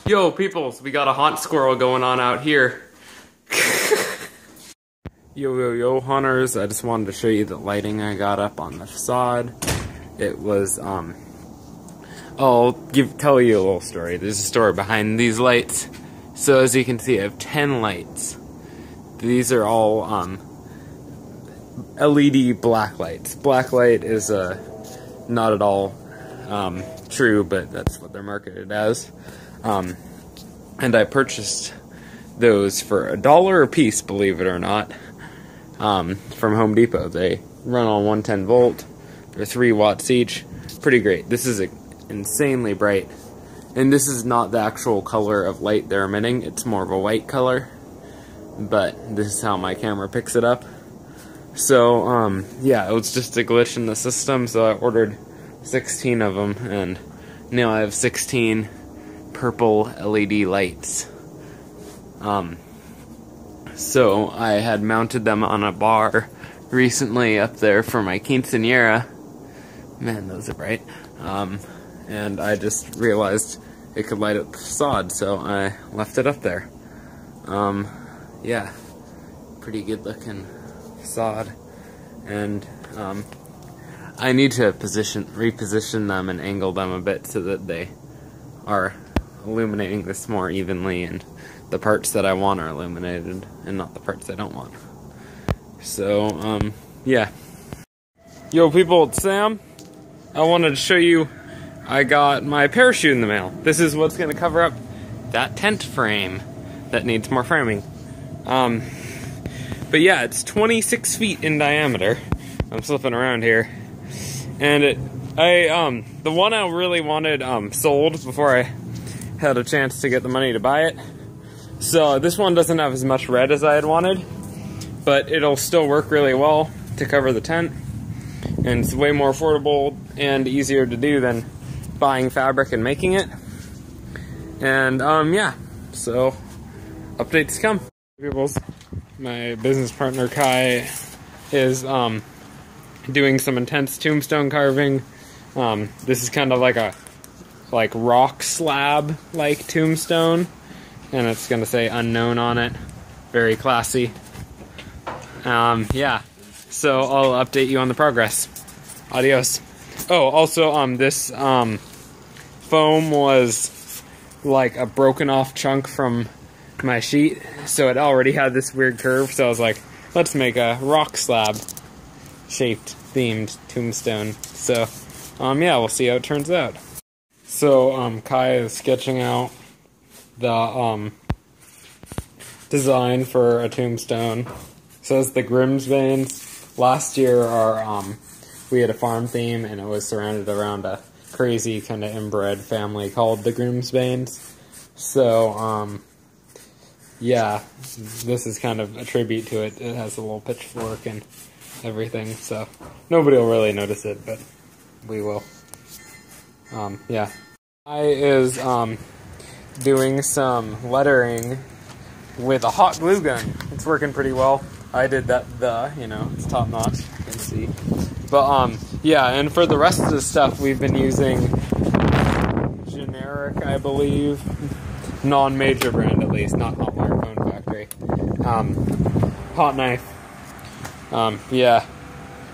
Yo, peoples, we got a haunt squirrel going on out here. Yo, hunters, I just wanted to show you the lighting I got up on the facade. It was, I'll tell you a little story. There's a story behind these lights. So as you can see, I have 10 lights. These are all, LED black lights. Black light is, not at all, true, but that's what they're marketed as. And I purchased those for $1 a piece, believe it or not, from Home Depot. They run on 110 volt. They're 3 watts each. Pretty great. This is insanely bright. And this is not the actual color of light they're emitting. It's more of a white color. But this is how my camera picks it up. So, yeah, it was just a glitch in the system, so I ordered 16 of them, and now I have 16 purple LED lights. So I had mounted them on a bar recently up there for my quinceañera. Man, those are bright. And I just realized it could light up the facade, so I left it up there. Yeah, pretty good looking facade. And I need to reposition them and angle them a bit so that they are illuminating this more evenly, and the parts that I want are illuminated and not the parts I don't want. So, yeah. Yo, people, it's Sam. I wanted to show you I got my parachute in the mail. This is what's going to cover up that tent frame that needs more framing. But yeah, it's 26 feet in diameter. I'm slipping around here. And the one I really wanted sold before I had a chance to get the money to buy it. So this one doesn't have as much red as I had wanted, but it'll still work really well to cover the tent. And it's way more affordable and easier to do than buying fabric and making it. And yeah, so updates come. Peoples, my business partner Kai is doing some intense tombstone carving. This is kind of like a rock slab like tombstone, and it's gonna say unknown on it. Very classy. Yeah, so I'll update you on the progress. Adios. Oh, also this foam was like a broken off chunk from my sheet, so it already had this weird curve, so I was like, let's make a rock slab shaped themed tombstone. So yeah, we'll see how it turns out. So Kai is sketching out the design for a tombstone. Says the Grimsbanes. Last year we had a farm theme, and it was surrounded around a crazy kind of inbred family called the Grimsbanes. So yeah, this is kind of a tribute to it. It has a little pitchfork and everything, so nobody will really notice it, but we will. Yeah. I is doing some lettering with a hot glue gun. It's working pretty well. I did that, it's top notch, you can see. But yeah, and for the rest of the stuff we've been using generic, I believe, non-major brand at least, not Hot Wire Phone Factory. Hot knife. Yeah,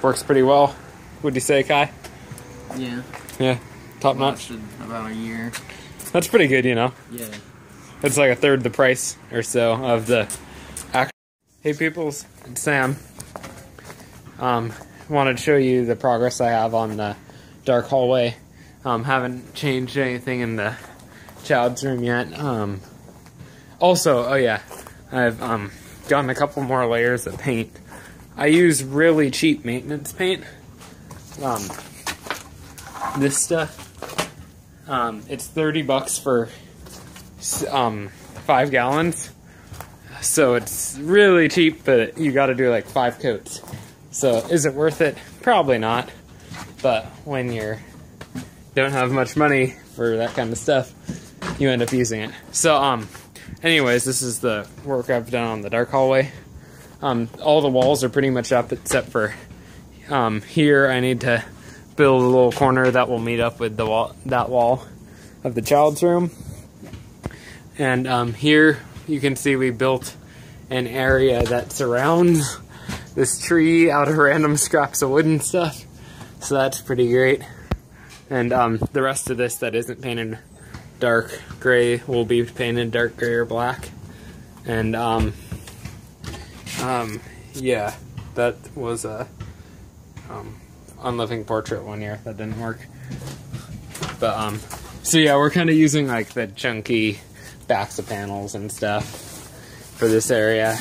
works pretty well. What'd you say, Kai? Yeah. Yeah, top notch. Lasted about a year. That's pretty good, you know. Yeah. It's like a third the price or so of the actual. Hey peoples, it's Sam. Wanted to show you the progress I have on the dark hallway. Haven't changed anything in the child's room yet. Also, oh yeah, I've gotten a couple more layers of paint. I use really cheap maintenance paint. This stuff, it's $30 for 5 gallons. So it's really cheap, but you gotta do like 5 coats. So is it worth it? Probably not. But when you don't have much money for that kind of stuff, you end up using it. So anyways, this is the work I've done on the dark hallway. All the walls are pretty much up except for here I need to build a little corner that will meet up with the wall, that wall of the child's room. And here you can see we built an area that surrounds this tree out of random scraps of wood and stuff. So that's pretty great. And the rest of this that isn't painted dark gray will be painted dark gray or black. And yeah, that was a unliving portrait one year that didn't work. But so yeah, we're kind of using like the chunky backs of panels and stuff for this area,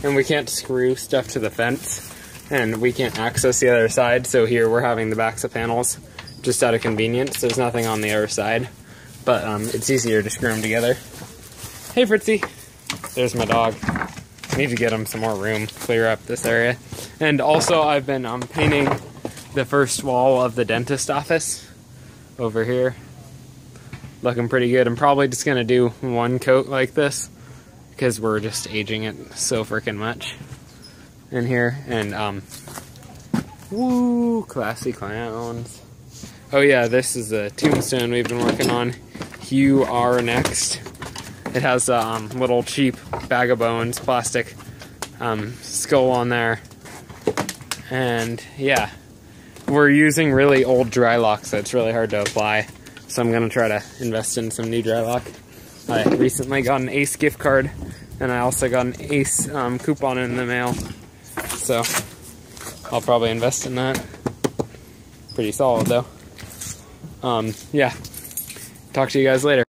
and we can't screw stuff to the fence, and we can't access the other side. So here we're having the backs of panels just out of convenience. There's nothing on the other side, but it's easier to screw them together. Hey Fritzy, there's my dog. Need to get him some more room, clear up this area. And also I've been painting the first wall of the dentist office over here. Looking pretty good. I'm probably just gonna do one coat like this because we're just aging it so freaking much in here. And woo, classy clowns. Oh yeah, this is a tombstone we've been working on. You are next. It has a little cheap bag of bones, plastic skull on there. And yeah, we're using really old dry lock, so it's really hard to apply. So I'm gonna try to invest in some new dry lock. I recently got an Ace gift card, and I also got an Ace coupon in the mail. So I'll probably invest in that. Pretty solid though. Yeah, talk to you guys later.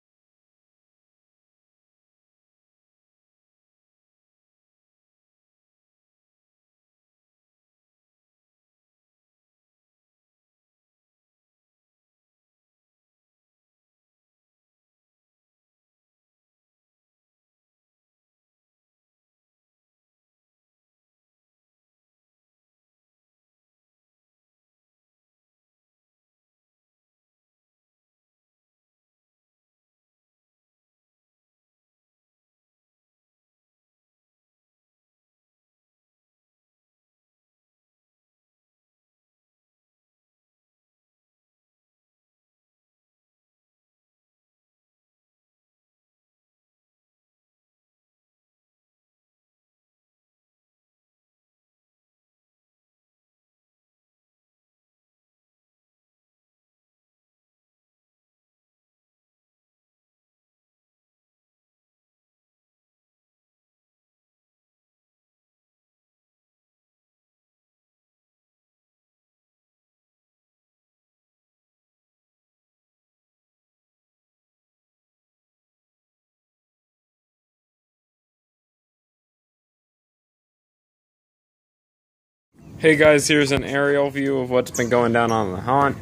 Hey guys, here's an aerial view of what's been going down on the haunt.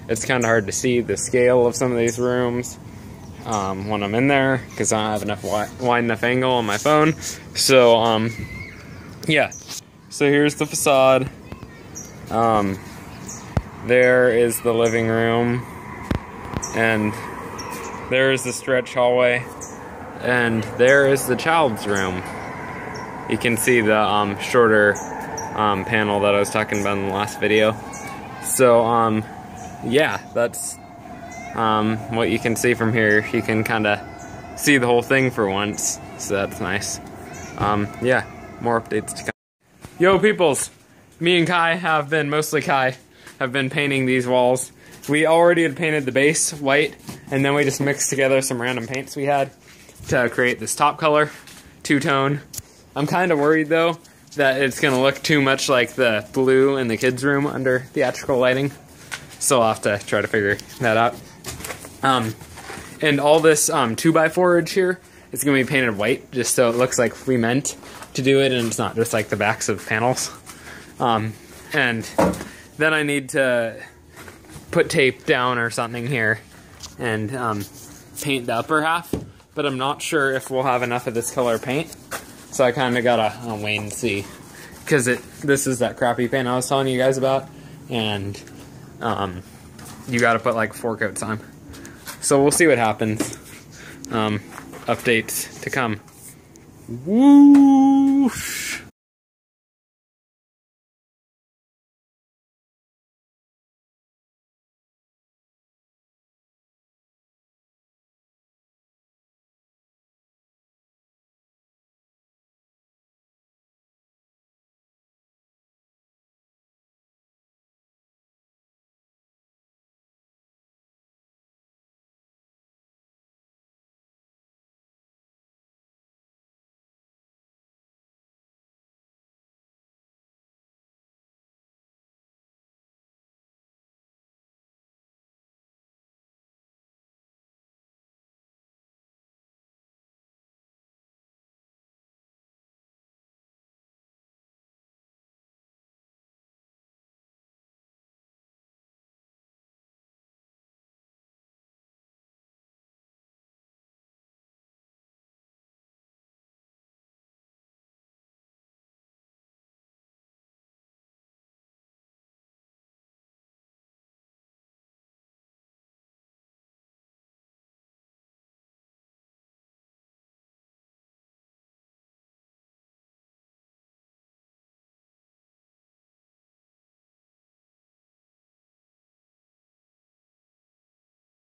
It's kind of hard to see the scale of some of these rooms when I'm in there because I don't have enough wide enough angle on my phone. So yeah, so here's the facade. There is the living room, and there is the stretch hallway, and there is the child's room. You can see the shorter panel that I was talking about in the last video. So yeah, that's what you can see from here. You can kind of see the whole thing for once, so that's nice. Yeah, more updates to come. Yo peoples, me and Kai have been, mostly Kai, have been painting these walls. We already had painted the base white, and then we just mixed together some random paints we had to create this top color, two-tone. I'm kind of worried though that it's gonna look too much like the blue in the kids' room under theatrical lighting. So I'll have to try to figure that out. And all this 2x4 here is gonna be painted white, just so it looks like we meant to do it and it's not just like the backs of panels. And then I need to put tape down or something here and paint the upper half, but I'm not sure if we'll have enough of this color paint. So I kind of gotta wait and see, because this is that crappy paint I was telling you guys about, and you gotta put like 4 coats on. So we'll see what happens. Updates to come. Whoosh!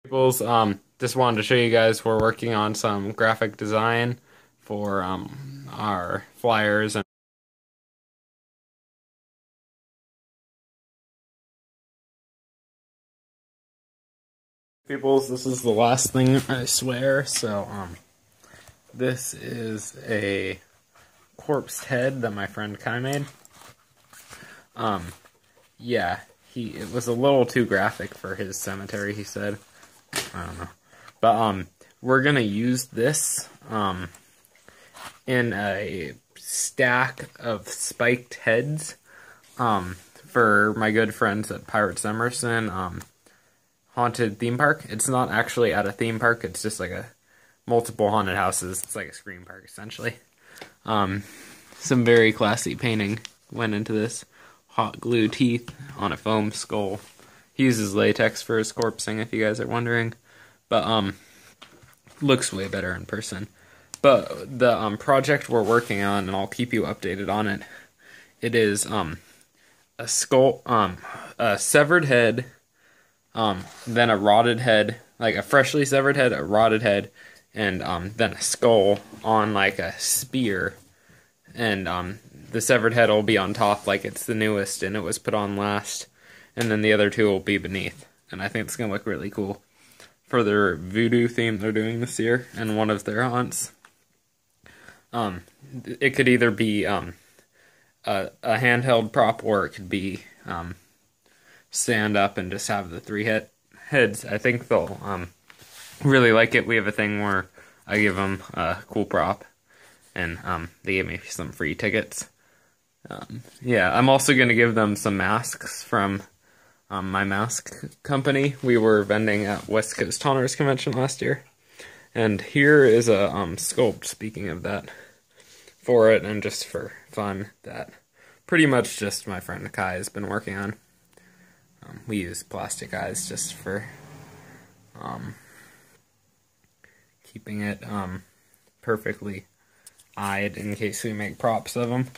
Peoples, just wanted to show you guys we're working on some graphic design for our flyers and Peoples, this is the last thing, I swear. So this is a corpse head that my friend Kai made. Yeah, it was a little too graphic for his cemetery, he said. I don't know. But we're gonna use this in a stack of spiked heads for my good friends at Pirates Emerson haunted theme park. It's not actually at a theme park, it's just like a multiple haunted houses. It's like a screen park essentially. Some very classy painting went into this. Hot glue teeth on a foam skull. He uses latex for his corpsing, if you guys are wondering. But looks way better in person. But the project we're working on, and I'll keep you updated on it, it is a skull, a severed head, then a rotted head, like a freshly severed head, a rotted head, and then a skull on like a spear. And the severed head will be on top like it's the newest and it was put on last. And then the other two will be beneath. And I think it's going to look really cool for their voodoo theme they're doing this year and one of their haunts. It could either be a handheld prop or it could be stand up and just have the three heads. I think they'll really like it. We have a thing where I give them a cool prop and they gave me some free tickets. Yeah, I'm also going to give them some masks from my mask company. We were vending at West Coast Haunters Convention last year. And here is a sculpt, speaking of that, for it and just for fun, that pretty much just my friend Kai has been working on. We use plastic eyes just for keeping it perfectly eyed in case we make props of them.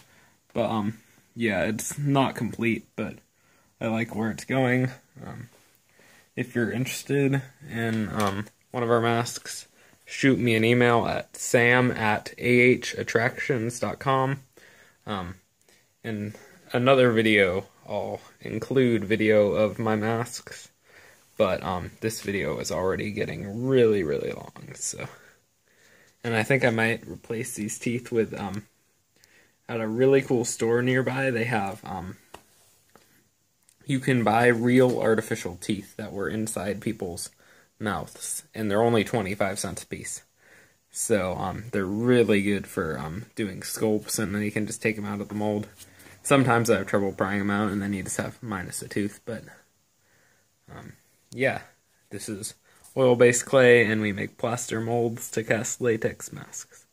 But yeah, it's not complete, but I like where it's going. If you're interested in one of our masks, shoot me an email at sam@ahattractions.com. In another video, I'll include video of my masks, but this video is already getting really, really long, so. And I think I might replace these teeth with, at a really cool store nearby, they have, you can buy real artificial teeth that were inside people's mouths, and they're only 25 cents a piece. So, they're really good for, doing sculpts, and then you can just take them out of the mold. Sometimes I have trouble prying them out, and then you just have minus a tooth, but, yeah, this is oil-based clay, and we make plaster molds to cast latex masks.